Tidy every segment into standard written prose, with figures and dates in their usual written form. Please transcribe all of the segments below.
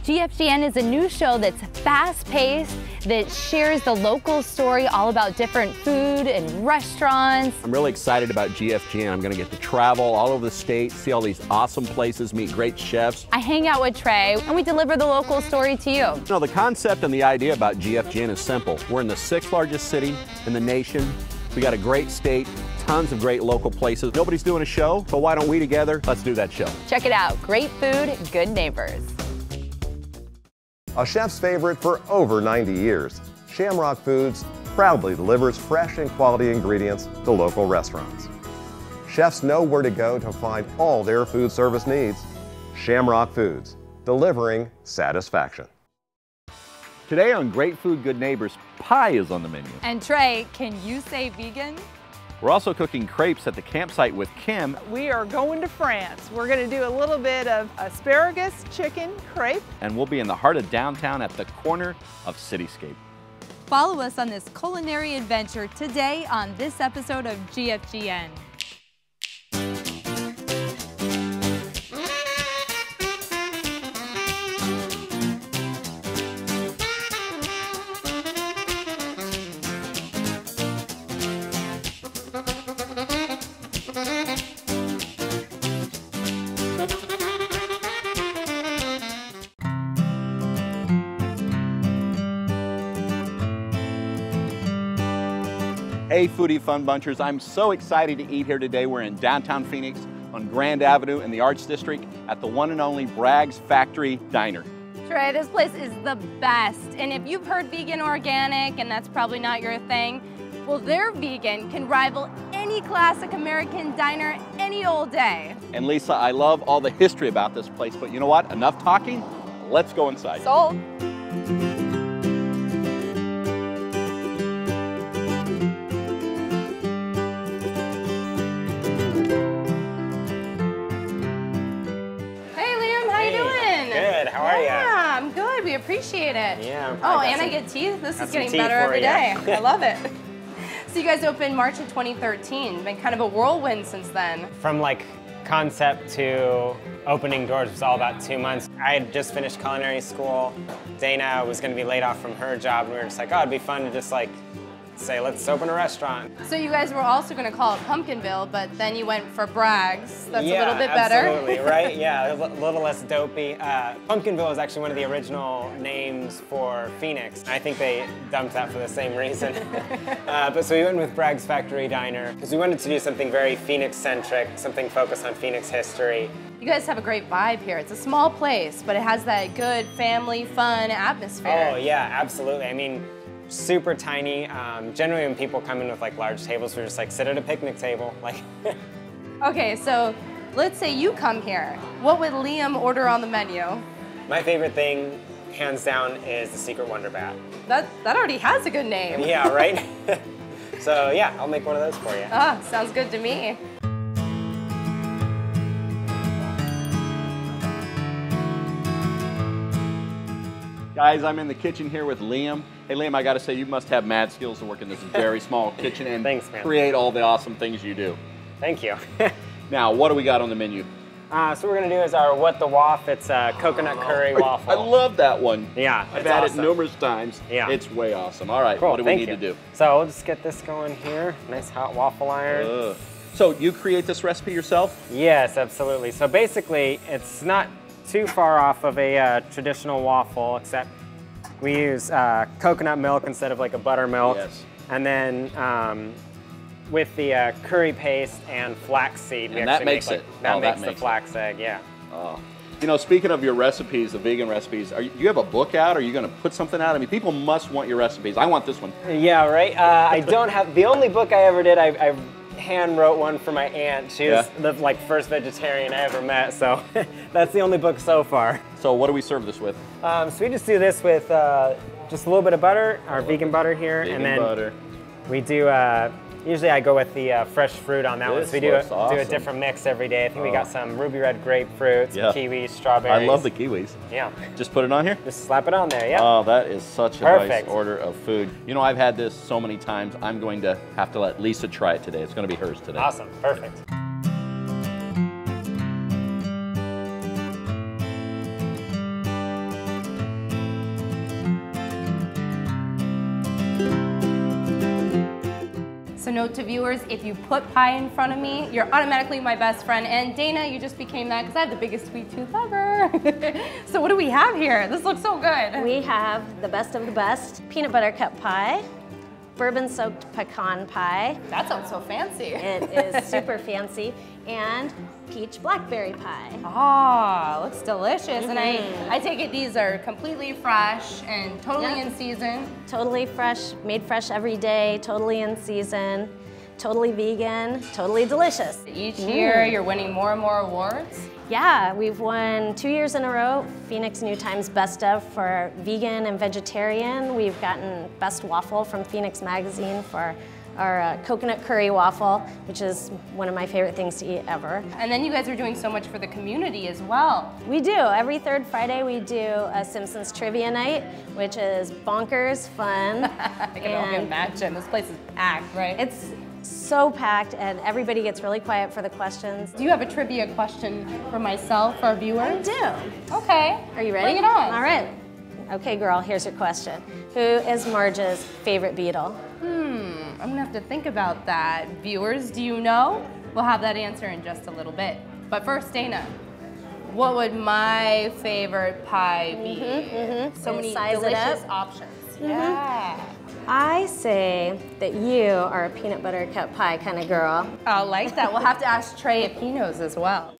GFGN is a new show that's fast-paced, that shares the local story all about different food and restaurants. I'm really excited about GFGN. I'm going to get to travel all over the state, see all these awesome places, meet great chefs. I hang out with Trey, and we deliver the local story to you. You know, the concept and the idea about GFGN is simple. We're in the 6th largest city in the nation. We got a great state, tons of great local places. Nobody's doing a show, so why don't we together? Let's do that show. Check it out. Great food, good neighbors. A chef's favorite for over 90 years, Shamrock Foods proudly delivers fresh and quality ingredients to local restaurants. Chefs know where to go to find all their food service needs. Shamrock Foods, delivering satisfaction. Today on Great Food, Good Neighbors, pie is on the menu. And Trey, can you say vegan? We're also cooking crepes at the campsite with Kim. We are going to France. We're going to do a little bit of asparagus chicken crepe. And we'll be in the heart of downtown at the corner of Cityscape. Follow us on this culinary adventure today on this episode of GFGN. Hey Foodie Fun Bunchers, I'm so excited to eat here today. We're in downtown Phoenix on Grand Avenue in the Arts District at the one and only Bragg's Factory Diner. Trey, this place is the best. And if you've heard vegan organic and that's probably not your thing, well, their vegan can rival any classic American diner any old day. And Lisa, I love all the history about this place, but you know what? Enough talking, let's go inside. Sold. How are you? Yeah, I'm good. We appreciate it. Yeah. Oh, and I get tea. This is getting better every day. I love it. So you guys opened March of 2013. Been kind of a whirlwind since then. From like concept to opening doors was all about 2 months. I had just finished culinary school. Dana was going to be laid off from her job, and we were just like, oh, it'd be fun to just like say, let's open a restaurant. So you guys were also going to call it Pumpkinville, but then you went for Bragg's. That's a little bit better. Absolutely, right? Yeah, a little less dopey. Pumpkinville is actually one of the original names for Phoenix. I think they dumped that for the same reason. But so we went with Bragg's Factory Diner because we wanted to do something very Phoenix-centric, something focused on Phoenix history. You guys have a great vibe here. It's a small place, but it has that good family, fun atmosphere. Oh yeah, absolutely. I mean, super tiny. Generally when people come in with like large tables, we're just like, sit at a picnic table. Like. Okay, so let's say you come here. What would Liam order on the menu? My favorite thing, hands down, is the Secret Wonder Bat. That already has a good name. Yeah, right? So yeah, I'll make one of those for you. Ah, sounds good to me. Guys, I'm in the kitchen here with Liam. Hey Liam, I gotta say, you must have mad skills to work in this very small kitchen and Thanks, man. Create all the awesome things you do. Thank you. Now, what do we got on the menu? So what we're gonna do is our What the Waff. It's a coconut curry waffle. I love that one. Yeah, I've had it numerous times. Yeah. It's way awesome. All right, Cool, what do we need to do? So we'll just get this going here. Nice hot waffle iron. So you create this recipe yourself? Yes, absolutely. So basically, it's not too far off of a traditional waffle, except we use coconut milk instead of like a buttermilk. Yes. And then with the curry paste and flaxseed, we And actually that makes make, it. that Oh, makes that the makes flax egg, yeah. Oh. You know, speaking of your recipes, the vegan recipes, do you have a book out? Are you going to put something out? I mean, people must want your recipes. I want this one. Yeah, right. I don't have, the only book I ever did, I hand wrote one for my aunt. She was the like first vegetarian I ever met, so that's the only book so far. So what do we serve this with? So we just do this with just a little bit of butter, our vegan butter here, Vegan and then butter. we do. Usually I go with the fresh fruit on that one. So we do a different mix every day. I think we got some ruby red grapefruits, kiwis, strawberries. I love the kiwis. Yeah. Just put it on here? Just slap it on there, yeah. Oh, that is such a nice order of food. You know, I've had this so many times, I'm going to have to let Lisa try it today. It's going to be hers today. Awesome, perfect. So note to viewers, if you put pie in front of me, you're automatically my best friend. And Dana, you just became that because I have the biggest sweet tooth ever. So what do we have here? This looks so good. We have the best of the best peanut butter cup pie, bourbon soaked pecan pie. That sounds so fancy. It is super fancy. And peach blackberry pie. Ah, looks delicious. And I take it these are completely fresh and totally in season. Totally fresh, made fresh every day, totally in season, totally vegan, totally delicious. Each year you're winning more and more awards. Yeah, we've won 2 years in a row, Phoenix New Times Best of for vegan and vegetarian. We've gotten Best Waffle from Phoenix Magazine for our coconut curry waffle, which is one of my favorite things to eat ever. And then you guys are doing so much for the community as well. We do. Every third Friday we do a Simpsons trivia night, which is bonkers fun. I can only imagine. This place is packed, right? It's so packed and everybody gets really quiet for the questions. Do you have a trivia question for myself, for our viewers? I do. Okay. Are you ready? Bring it on. All right. Okay, girl, here's your question. Who is Marge's favorite Beatle? I'm gonna have to think about that. Viewers, do you know? We'll have that answer in just a little bit. But first, Dana, what would my favorite pie be? So many Size it delicious up. options. Yeah. I say that you are a peanut butter cup pie kind of girl. I like that. We'll have to ask Trey if he knows as well.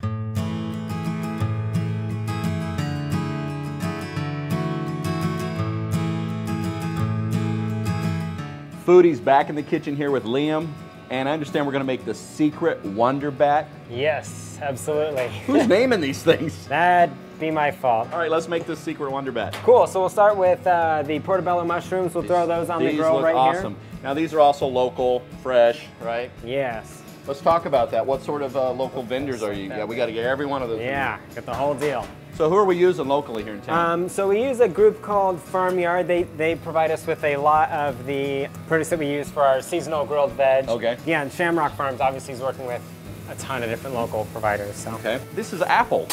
Foodie's back in the kitchen here with Liam, and I understand we're gonna make the secret Wonder Bat. Yes, absolutely. Who's naming these things? That'd be my fault. All right, let's make this secret Wonder Bat. Cool, so we'll start with the portobello mushrooms. We'll throw those on the grill look right awesome. Now these are also local, fresh, right? here. Yes. Let's talk about that. What sort of local vendors are you? Yeah, we got to get every one of those. Yeah, get the whole deal. So who are we using locally here in town? So we use a group called Farmyard. They provide us with a lot of the produce that we use for our seasonal grilled veg. Okay. Yeah, and Shamrock Farms obviously is working with a ton of different local providers. So. Okay. This is apple.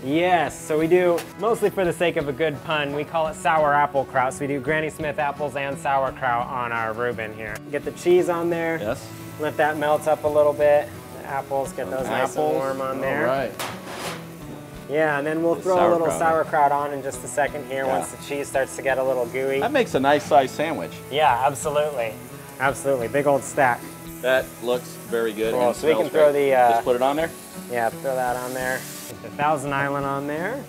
Yes, so we do, mostly for the sake of a good pun, we call it sour apple kraut. So we do Granny Smith apples and sauerkraut on our Reuben here. Get the cheese on there. Yes. Let that melt up a little bit. The apples, get those nice and warm on there. All right. Yeah, and then we'll throw a little sauerkraut on in just a second here once the cheese starts to get a little gooey. That makes a nice sized sandwich. Yeah, absolutely. Absolutely, big old stack. That looks very good. Cool, and so we can throw great. the... Just put it on there? Yeah, throw that on there. Get the Thousand Island on there.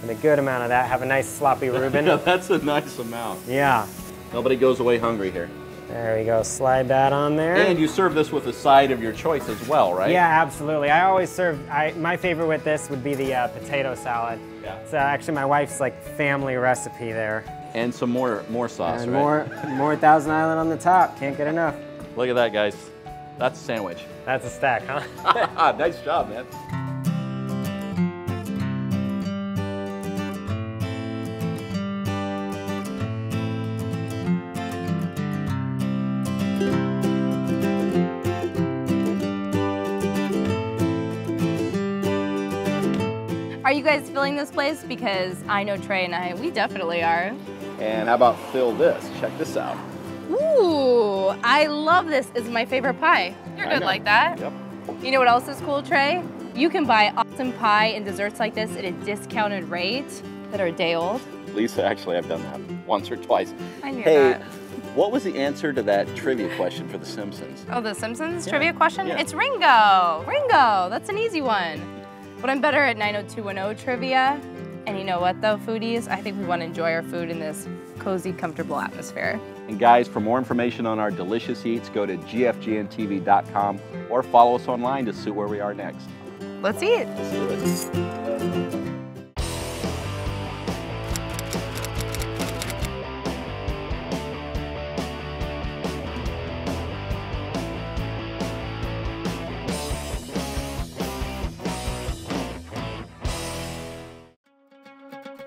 And a good amount of that. Have a nice sloppy Reuben. Yeah, that's a nice amount. Yeah. Nobody goes away hungry here. There we go, slide that on there. And you serve this with a side of your choice as well, right? Yeah, absolutely. I always serve, my favorite with this would be the potato salad. Yeah. It's actually my wife's like family recipe there. And some more sauce, And right? more Thousand Island on the top, can't get enough. Look at that, guys. That's a sandwich. That's a stack, huh? Nice job, man. Are you guys filling this place? Because I know Trey and we definitely are. And how about fill this? Check this out. Ooh, I love this. It's my favorite pie. You're I good know. like that. Yep. You know what else is cool, Trey? You can buy awesome pie and desserts like this at a discounted rate that are a day old. Lisa, actually, I've done that once or twice. I knew Hey, that. what was the answer to that trivia question for The Simpsons? Oh, the Simpsons trivia question? Yeah. It's Ringo. Ringo, that's an easy one. But I'm better at 90210 trivia. And you know what though, foodies? I think we want to enjoy our food in this cozy, comfortable atmosphere. And guys, for more information on our delicious eats, go to gfgntv.com or follow us online to see where we are next. Let's eat. Let's do it.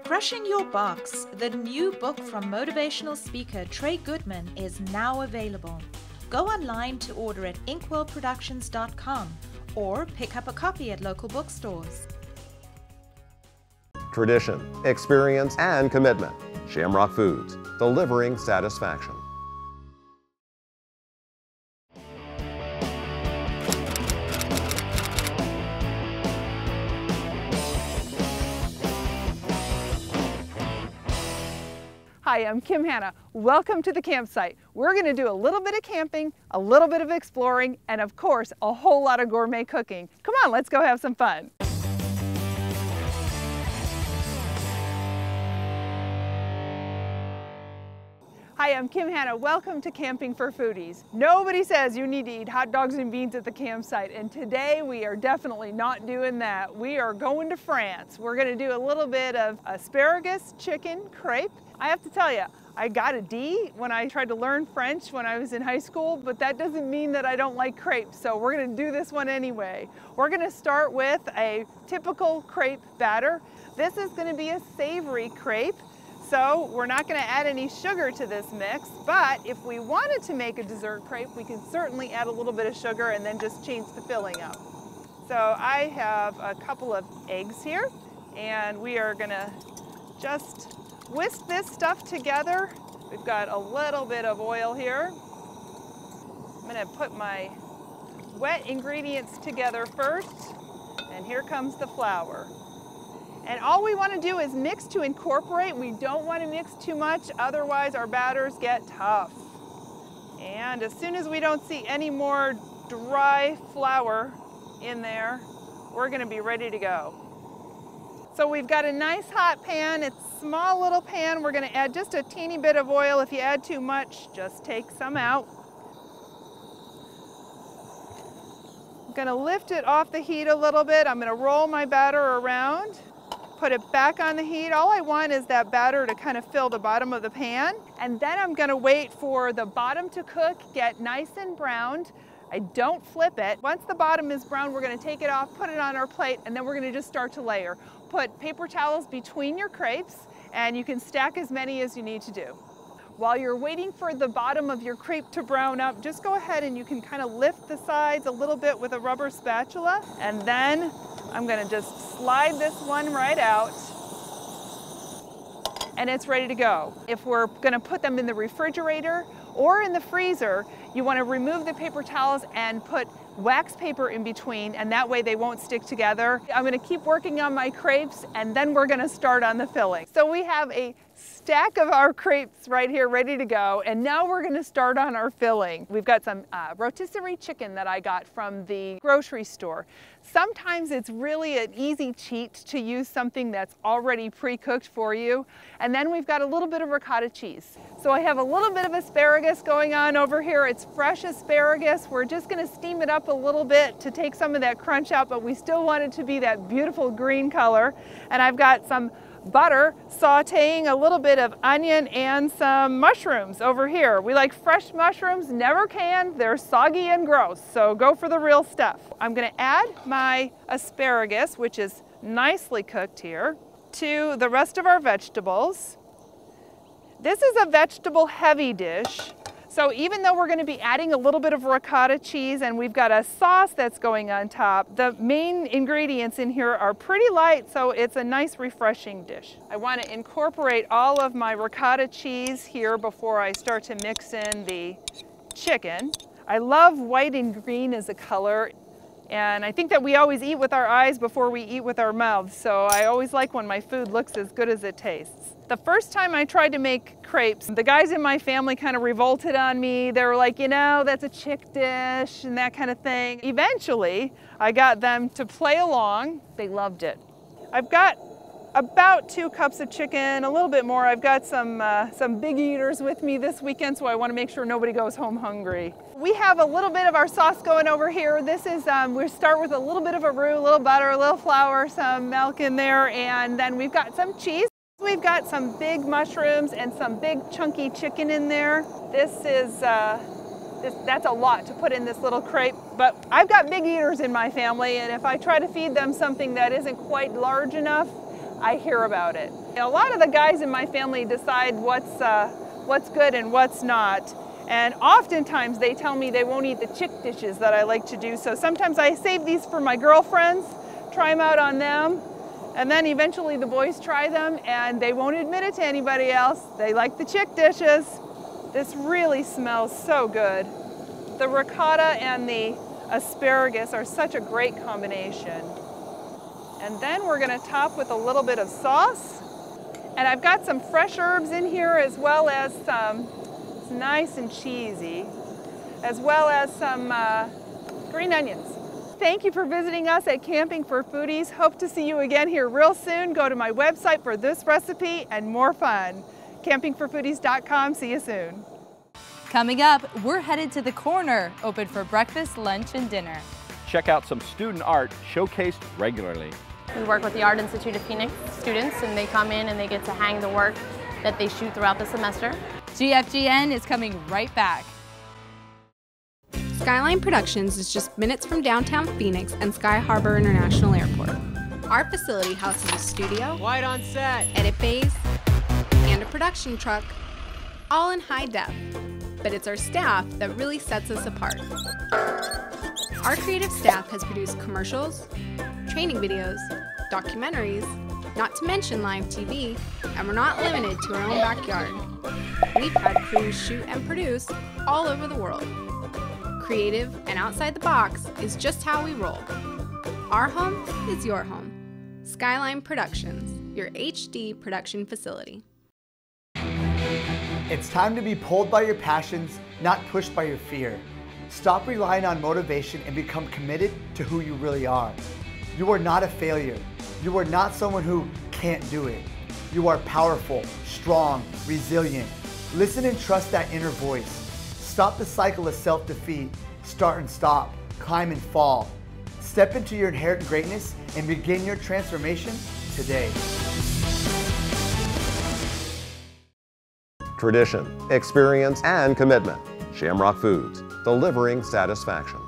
Crushing Your Box, the new book from motivational speaker Trey Goodman, is now available. Go online to order at inkwellproductions.com or pick up a copy at local bookstores. Tradition, experience, and commitment. Shamrock Foods, delivering satisfaction. Hi, I'm Kim Hanna. Welcome to the campsite. We're going to do a little bit of camping, a little bit of exploring, and of course, a whole lot of gourmet cooking. Come on, let's go have some fun. Hi, I'm Kim Hanna. Welcome to Camping for Foodies. Nobody says you need to eat hot dogs and beans at the campsite, and today we are definitely not doing that. We are going to France. We're going to do a little bit of asparagus chicken crepe. I have to tell you, I got a D when I tried to learn French when I was in high school, but that doesn't mean that I don't like crepes, so we're going to do this one anyway. We're going to start with a typical crepe batter. This is going to be a savory crepe. So we're not going to add any sugar to this mix, but if we wanted to make a dessert crepe, we can certainly add a little bit of sugar and then just change the filling up. So I have a couple of eggs here, and we are going to just whisk this stuff together. We've got a little bit of oil here. I'm going to put my wet ingredients together first, and here comes the flour. And all we want to do is mix to incorporate. We don't want to mix too much, otherwise our batters get tough. And as soon as we don't see any more dry flour in there, we're going to be ready to go. So we've got a nice hot pan. It's a small little pan. We're going to add just a teeny bit of oil. If you add too much, just take some out. I'm going to lift it off the heat a little bit. I'm going to roll my batter around. Put it back on the heat. All I want is that batter to kind of fill the bottom of the pan. And then I'm going to wait for the bottom to cook, get nice and browned. I don't flip it. Once the bottom is brown, we're going to take it off, put it on our plate, and then we're going to just start to layer. Put paper towels between your crepes, and you can stack as many as you need to do. While you're waiting for the bottom of your crepe to brown up, just go ahead and you can kind of lift the sides a little bit with a rubber spatula, and then I'm going to just slide this one right out, and it's ready to go. If we're going to put them in the refrigerator or in the freezer, you want to remove the paper towels and put wax paper in between, and that way they won't stick together. I'm going to keep working on my crepes, and then we're going to start on the filling. So we have a stack of our crepes right here ready to go, and now we're going to start on our filling. We've got some rotisserie chicken that I got from the grocery store. Sometimes it's really an easy cheat to use something that's already pre-cooked for you. And then we've got a little bit of ricotta cheese. So I have a little bit of asparagus going on over here. It's fresh asparagus. We're just going to steam it up a little bit to take some of that crunch out, but we still want it to be that beautiful green color. And I've got some butter sauteing a little bit of onion and some mushrooms over here. We like fresh mushrooms, never canned. They're soggy and gross, so go for the real stuff. I'm going to add my asparagus, which is nicely cooked here, to the rest of our vegetables. This is a vegetable heavy dish. So even though we're going to be adding a little bit of ricotta cheese and we've got a sauce that's going on top, the main ingredients in here are pretty light, so it's a nice refreshing dish. I want to incorporate all of my ricotta cheese here before I start to mix in the chicken. I love white and green as a color, and I think that we always eat with our eyes before we eat with our mouths, so I always like when my food looks as good as it tastes. The first time I tried to make crepes, the guys in my family kind of revolted on me. They were like, you know, that's a chick dish and that kind of thing. Eventually, I got them to play along. They loved it. I've got about 2 cups of chicken, a little bit more. I've got some big eaters with me this weekend, so I want to make sure nobody goes home hungry. We have a little bit of our sauce going over here. This is, we start with a little bit of a roux, a little butter, a little flour, some milk in there, and then we've got some cheese. We've got some big mushrooms and some big chunky chicken in there. This is, that's a lot to put in this little crepe, but I've got big eaters in my family, and if I try to feed them something that isn't quite large enough, I hear about it. A lot of the guys in my family decide what's good and what's not, and oftentimes they tell me they won't eat the chick dishes that I like to do, so sometimes I save these for my girlfriends, try them out on them, and then eventually the boys try them and they won't admit it to anybody else. They like the chick dishes. This really smells so good. The ricotta and the asparagus are such a great combination. And then we're going to top with a little bit of sauce. And I've got some fresh herbs in here, as well as some, it's nice and cheesy, as well as some green onions. Thank you for visiting us at Camping for Foodies. Hope to see you again here real soon. Go to my website for this recipe and more fun. campingforfoodies.com. See you soon. Coming up, we're headed to the Corner, open for breakfast, lunch, and dinner. Check out some student art showcased regularly. We work with the Art Institute of Phoenix students, and they come in and they get to hang the work that they shoot throughout the semester. GFGN is coming right back. Skyline Productions is just minutes from downtown Phoenix and Sky Harbor International Airport. Our facility houses a studio, White on set, edit bays, and a production truck, all in high def. But it's our staff that really sets us apart. Our creative staff has produced commercials, training videos, documentaries, not to mention live TV, and we're not limited to our own backyard. We've had crews shoot and produce all over the world. Creative and outside the box is just how we roll. Our home is your home. Skyline Productions, your HD production facility. It's time to be pulled by your passions, not pushed by your fear. Stop relying on motivation and become committed to who you really are. You are not a failure. You are not someone who can't do it. You are powerful, strong, resilient. Listen and trust that inner voice. Stop the cycle of self-defeat. Start and stop, climb and fall. Step into your inherent greatness and begin your transformation today. Tradition, experience, and commitment. Shamrock Foods, delivering satisfaction.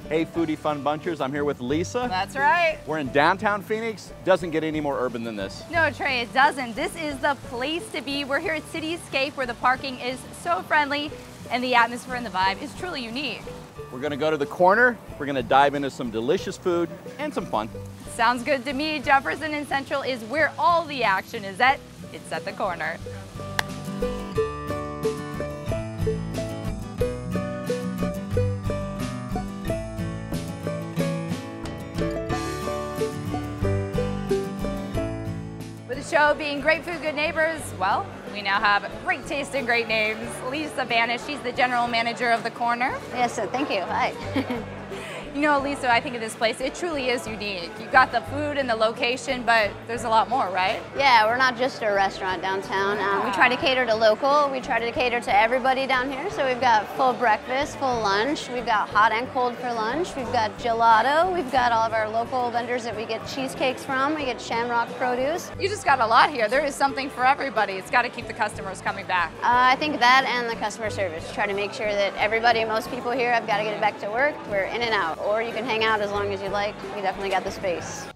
Hey Foodie Fun Bunchers, I'm here with Lisa. That's right. We're in downtown Phoenix. Doesn't get any more urban than this. No, Trey, it doesn't. This is the place to be. We're here at Cityscape, where the parking is so friendly and the atmosphere and the vibe is truly unique. We're gonna go to the Corner. We're gonna dive into some delicious food and some fun. Sounds good to me. Jefferson and Central is where all the action is at. It's at the Corner. Show being great food, good neighbors, well, we now have great taste and great names. Lisa Banish, she's the general manager of the Corner. Yes, thank you. Hi. You know, Lisa, I think of this place, it truly is unique. You've got the food and the location, but there's a lot more, right? Yeah, we're not just a restaurant downtown. We try to cater to local. We try to cater to everybody down here. So we've got full breakfast, full lunch. We've got hot and cold for lunch. We've got gelato. We've got all of our local vendors that we get cheesecakes from. We get Shamrock produce. You just got a lot here. There is something for everybody. It's got to keep the customers coming back. I think that and the customer service. Try to make sure that everybody, most people here, have got to get back to work. We're in and out. Or you can hang out as long as you like. We definitely got the space.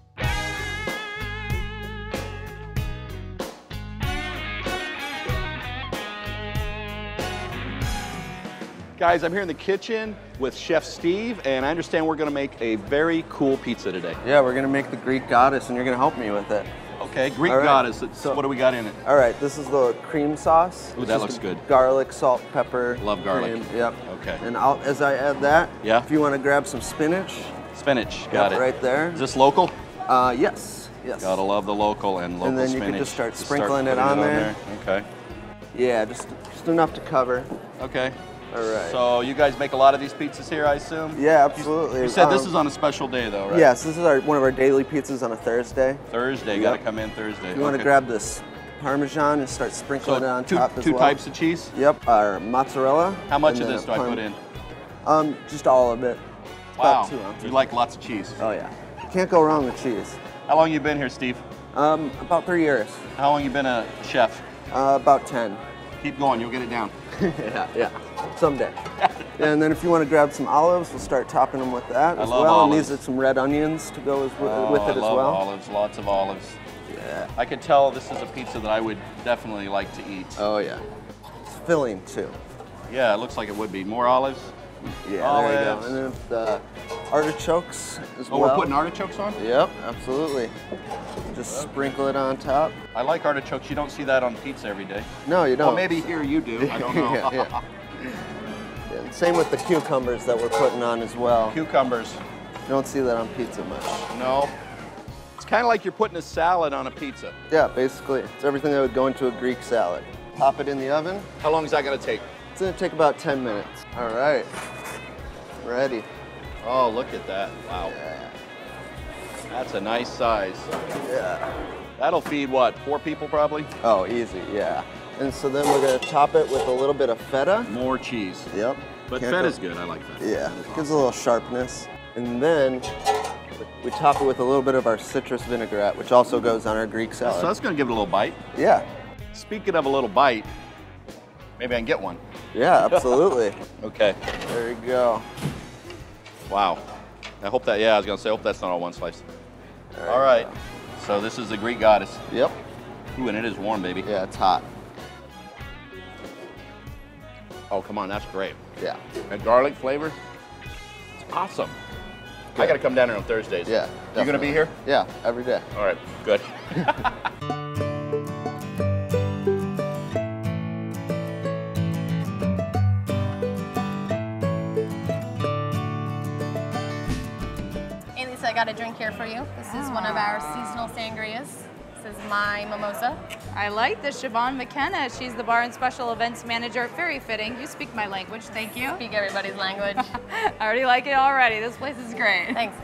Guys, I'm here in the kitchen with Chef Steve, and I understand we're gonna make a very cool pizza today. Yeah, we're gonna make the Greek goddess, and you're gonna help me with it. Okay, Greek right. goddess. So what do we got in it? All right, this is the cream sauce. Ooh, that looks good. Garlic, salt, pepper. Love garlic. Cream. Yep. Okay. And as I add that, yeah. If you want to grab some spinach. Spinach, got it. Right there. Is this local? Yes. Yes. Gotta love the local and local spinach. And then you can just start sprinkling it on there. Okay. Yeah, just enough to cover. Okay. All right. So you guys make a lot of these pizzas here, I assume? Yeah, absolutely. You said this is on a special day, though, right? Yes, this is one of our daily pizzas on a Thursday. Thursday, yep. Gotta come in Thursday. You want to grab this Parmesan and start sprinkling it on top as well. Two types of cheese? Yep, our mozzarella. How much of this do I put in? Just all of it. Wow, you like lots of cheese. Oh yeah, you can't go wrong with cheese. How long you been here, Steve? About 3 years. How long you been a chef? About 10. Keep going, you'll get it down. yeah, someday. And then if you want to grab some olives, we'll start topping them with that as well. Olives. And these are some red onions to go with it as well. I love olives, lots of olives. Yeah. I could tell this is a pizza that I would definitely like to eat. Oh yeah. It's filling too. Yeah, it looks like it would be. More olives? Yeah, olives. there you go. And then artichokes as well. Oh, we're putting artichokes on? Yep, absolutely. Just sprinkle it on top. I like artichokes. You don't see that on pizza every day. No, you don't. Well, maybe here you do. I don't know. Yeah. And same with the cucumbers that we're putting on as well. Cucumbers. You don't see that on pizza much. No. It's kind of like you're putting a salad on a pizza. Yeah, basically. It's everything that would go into a Greek salad. Pop it in the oven. How long is that going to take? It's going to take about 10 minutes. All right. Ready. Oh, look at that. Wow. Yeah. That's a nice size. Yeah. That'll feed what, 4 people probably? Oh, easy, yeah. And so then we're going to top it with a little bit of feta. More cheese. Yep. But feta's good. I like that. Yeah, gives a little sharpness. And then we top it with a little bit of our citrus vinaigrette, which also goes on our Greek salad. So that's going to give it a little bite. Yeah. Speaking of a little bite, maybe I can get one. Yeah, absolutely. Okay. There you go. Wow. I hope that, yeah, I was going to say, I hope that's not all one slice. All right. So this is the Greek goddess. Yep. Ooh, and it is warm, baby. Yeah, it's hot. Oh, come on, that's great. Yeah. That garlic flavor, it's awesome. Good. I got to come down here on Thursdays. Yeah, You going to be here? Yeah, every day. All right, good. Hey Lisa, I got a drink here for you. This is one of our seasonal sangrias. This is my mimosa. I like this, Siobhan McKenna. She's the bar and special events manager. Very fitting. You speak my language, thank you. Speak everybody's language. I already like it already. This place is great. Thanks.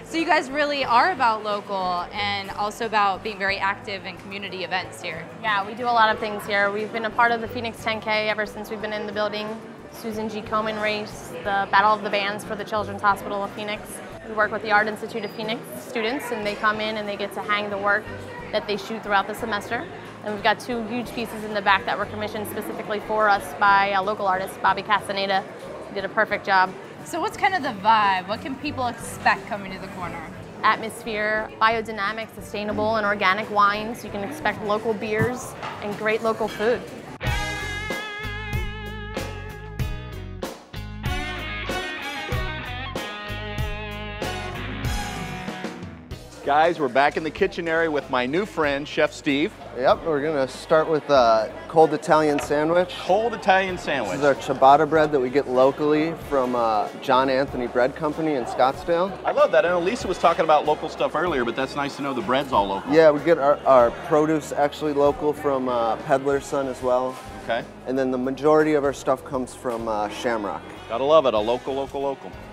So you guys really are about local and also about being very active in community events here. Yeah, we do a lot of things here. We've been a part of the Phoenix 10K ever since we've been in the building. Susan G. Komen race, the Battle of the Bands for the Children's Hospital of Phoenix. We work with the Art Institute of Phoenix students, and they come in and they get to hang the work that they shoot throughout the semester. And we've got 2 huge pieces in the back that were commissioned specifically for us by a local artist, Bobby Castaneda. He did a perfect job. So what's kind of the vibe? What can people expect coming to the corner? Atmosphere, biodynamic, sustainable, and organic wines. You can expect local beers and great local food. Guys, we're back in the kitchen area with my new friend, Chef Steve. Yep, we're gonna start with a cold Italian sandwich. Cold Italian sandwich. This is our ciabatta bread that we get locally from John Anthony Bread Company in Scottsdale. I love that. I know Lisa was talking about local stuff earlier, but that's nice to know the bread's all local. Yeah, we get our produce actually local from Peddler's Son as well. Okay. And then the majority of our stuff comes from Shamrock. Gotta love it, a local.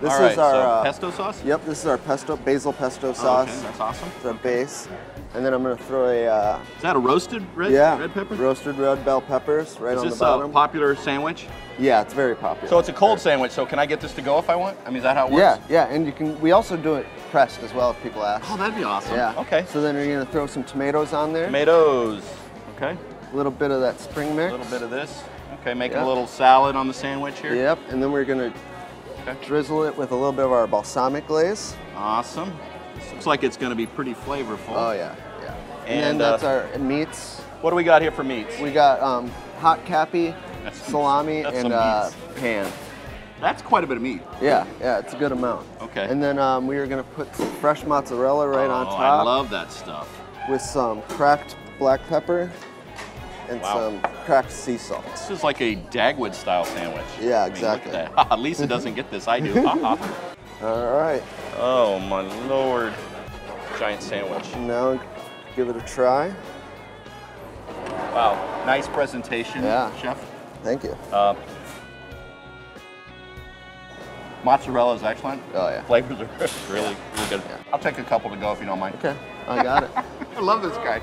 This all right, is our so pesto sauce? Yep, this is our basil pesto sauce. Okay, that's awesome. It's our base. And then I'm gonna throw a... is that a roasted red pepper? Roasted red bell peppers right on the bottom. Is this a popular sandwich? Yeah, it's very popular. So it's a cold sandwich, so can I get this to go if I want? I mean, is that how it works? Yeah, and you can. We also do it pressed as well if people ask. Oh, that'd be awesome. Yeah. Okay. So then you're gonna throw some tomatoes on there. Tomatoes. Okay. A little bit of that spring mix. A little bit of this. Okay, making a little salad on the sandwich here. Yep, and then we're gonna drizzle it with a little bit of our balsamic glaze. Awesome. This looks like it's gonna be pretty flavorful. Oh yeah, yeah. And then that's our meats. What do we got here for meats? We got hot cappy, salami, and pan. That's quite a bit of meat. Yeah, it's a good amount. Okay. And then we are gonna put some fresh mozzarella right on top. I love that stuff. With some cracked black pepper and some cracked sea salt. This is like a Dagwood style sandwich. Yeah, exactly. Look at that. Lisa doesn't get this, I do. All right. Oh my Lord. Giant sandwich. Now give it a try. Wow, nice presentation, Chef. Thank you. Mozzarella is excellent. Oh yeah. Flavors are really good. Yeah. I'll take a couple to go if you don't mind. Okay, I got it. I love this guy.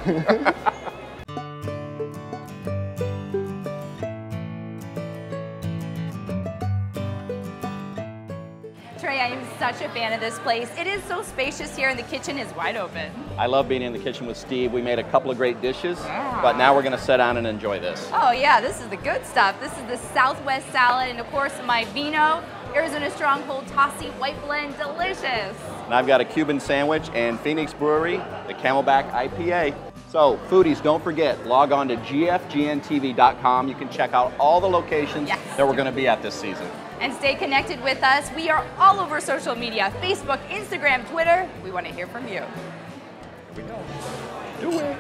Trey, I am such a fan of this place. It is so spacious here and the kitchen is wide open. I love being in the kitchen with Steve. We made a couple of great dishes, but now we're gonna sit down and enjoy this. Oh yeah, this is the good stuff. This is the Southwest salad and of course my vino, Arizona Stronghold Tossi White Blend, delicious. And I've got a Cuban sandwich and Phoenix Brewery, the Camelback IPA. So, foodies, don't forget, log on to GFGNTV.com. You can check out all the locations that we're going to be at this season. And stay connected with us. We are all over social media, Facebook, Instagram, Twitter. We want to hear from you. Here we go. Do it.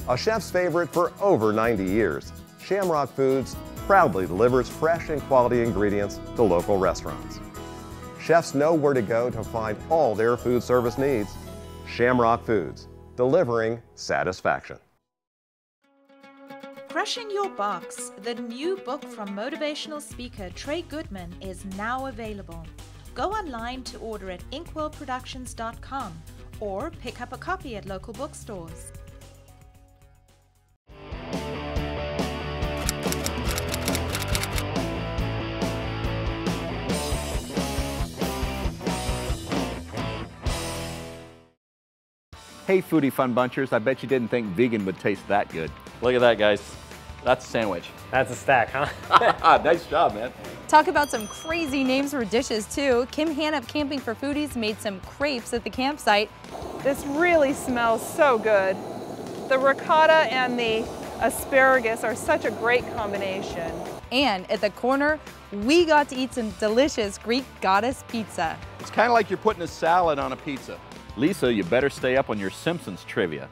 A chef's favorite for over 90 years, Shamrock Foods proudly delivers fresh and quality ingredients to local restaurants. Chefs know where to go to find all their food service needs. Shamrock Foods, delivering satisfaction. Crushing Your Box, the new book from motivational speaker Trey Goodman, is now available. Go online to order at inkwellproductions.com or pick up a copy at local bookstores. Hey Foodie Fun Bunchers, I bet you didn't think vegan would taste that good. Look at that, guys. That's a sandwich. That's a stack, huh? Nice job, man. Talk about some crazy names for dishes too. Kim Hannah of Camping for Foodies made some crepes at the campsite. This really smells so good. The ricotta and the asparagus are such a great combination. And at the corner, we got to eat some delicious Greek goddess pizza. It's kind of like you're putting a salad on a pizza. Lisa, you better stay up on your Simpsons trivia.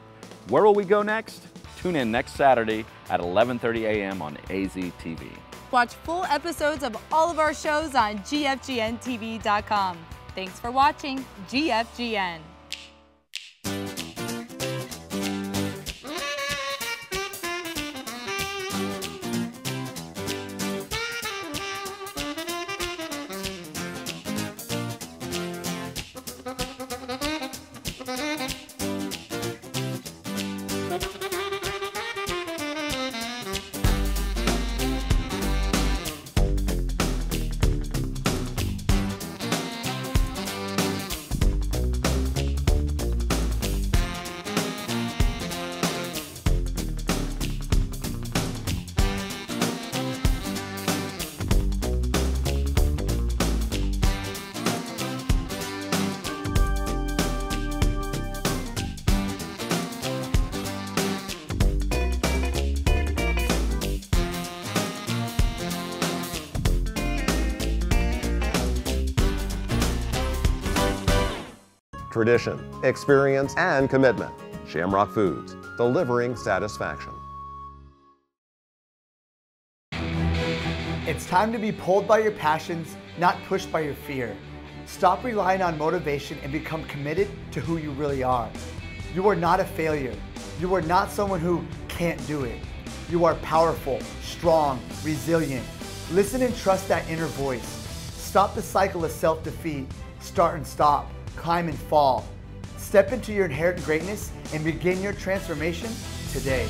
Where will we go next? Tune in next Saturday at 11:30 a.m. on AZTV. Watch full episodes of all of our shows on GFGNTV.com. Thanks for watching GFGN. Tradition, experience, and commitment. Shamrock Foods, delivering satisfaction. It's time to be pulled by your passions, not pushed by your fear. Stop relying on motivation and become committed to who you really are. You are not a failure. You are not someone who can't do it. You are powerful, strong, resilient. Listen and trust that inner voice. Stop the cycle of self-defeat. Start and stop. Climb and fall. Step into your inherent greatness and begin your transformation today.